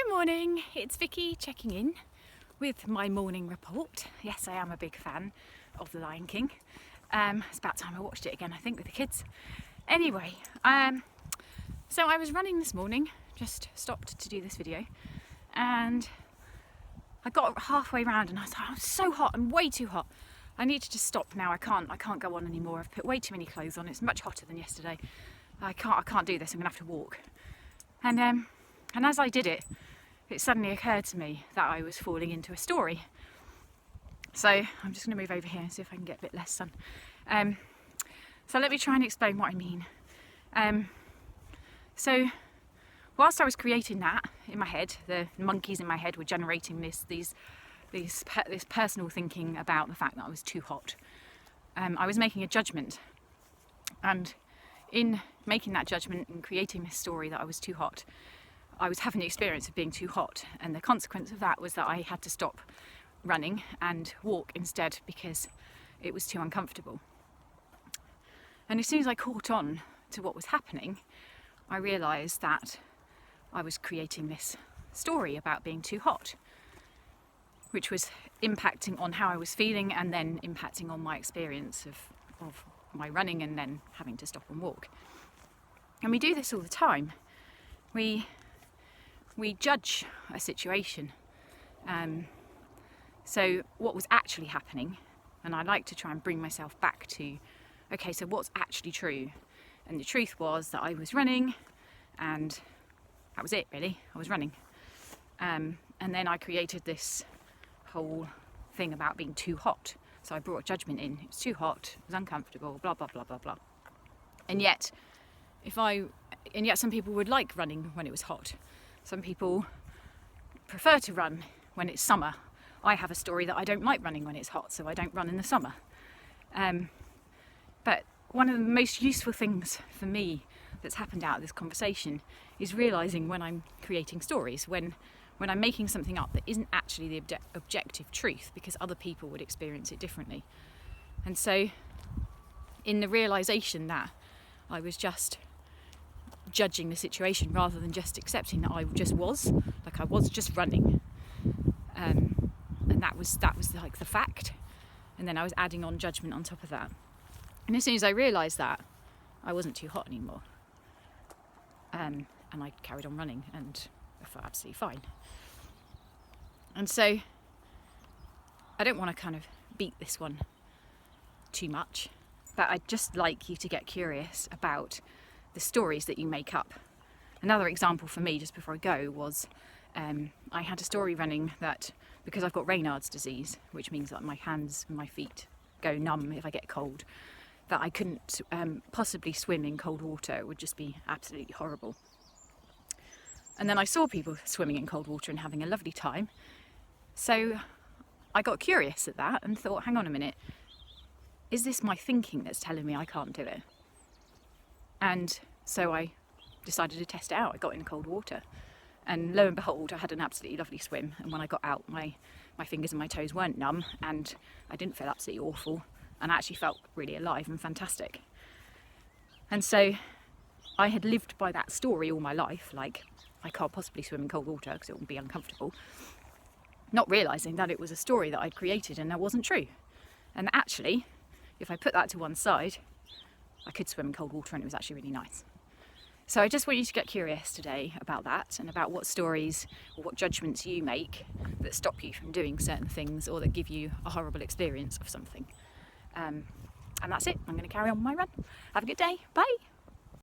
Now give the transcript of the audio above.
Good morning, it's Vicky checking in with my morning report. Yes, I am a big fan of The Lion King. It's about time I watched it again, I think, with the kids. Anyway, so I was running this morning, just stopped to do this video, and I got halfway round and I was like, I'm so hot, I'm way too hot. I need to just stop now, I can't go on anymore. I've put way too many clothes on, it's much hotter than yesterday. I can't do this, I'm gonna have to walk. And as I did it, it suddenly occurred to me that I was falling into a story. So I'm just going to move over here and see if I can get a bit less sun. So let me try and explain what I mean. So whilst I was creating that in my head, the monkeys in my head were generating this personal thinking about the fact that I was too hot. I was making a judgment, and in making that judgment and creating this story that I was too hot, I was having the experience of being too hot, and the consequence of that was that I had to stop running and walk instead because it was too uncomfortable. And as soon as I caught on to what was happening, I realised that I was creating this story about being too hot, which was impacting on how I was feeling and then impacting on my experience of my running and then having to stop and walk. And we do this all the time. We judge a situation. So what was actually happening, and I like to try and bring myself back to, okay, so what's actually true? And the truth was that I was running, and that was it really, I was running. And then I created this whole thing about being too hot. So I brought judgment in, it was too hot, it was uncomfortable, blah, blah, blah, blah, blah. And yet some people would like running when it was hot. Some people prefer to run when it's summer. I have a story that I don't like running when it's hot, so I don't run in the summer. But one of the most useful things for me that's happened out of this conversation is realising when I'm creating stories, when I'm making something up that isn't actually the objective truth, because other people would experience it differently. And so in the realisation that I was just judging the situation rather than just accepting that I just was, like I was just running, and that was like the fact, and then I was adding on judgment on top of that. And as soon as I realised that, I wasn't too hot anymore, and I carried on running and I felt absolutely fine. And so I don't want to kind of beat this one too much, but I'd just like you to get curious about the stories that you make up. Another example for me, just before I go, was I had a story running that because I've got Raynaud's disease, which means that my hands and my feet go numb if I get cold, that I couldn't possibly swim in cold water. It would just be absolutely horrible. And then I saw people swimming in cold water and having a lovely time. So I got curious at that and thought, hang on a minute, is this my thinking that's telling me I can't do it? And so I decided to test it out. I got in cold water, and lo and behold, I had an absolutely lovely swim. And when I got out, my fingers and my toes weren't numb, and I didn't feel absolutely awful, and I actually felt really alive and fantastic. And so I had lived by that story all my life, like I can't possibly swim in cold water because it will be uncomfortable, not realising that it was a story that I'd created and that wasn't true. And actually, if I put that to one side, I could swim in cold water and it was actually really nice. So I just want you to get curious today about that, and about what stories or what judgments you make that stop you from doing certain things or that give you a horrible experience of something. And that's it. I'm going to carry on my run. Have a good day. Bye.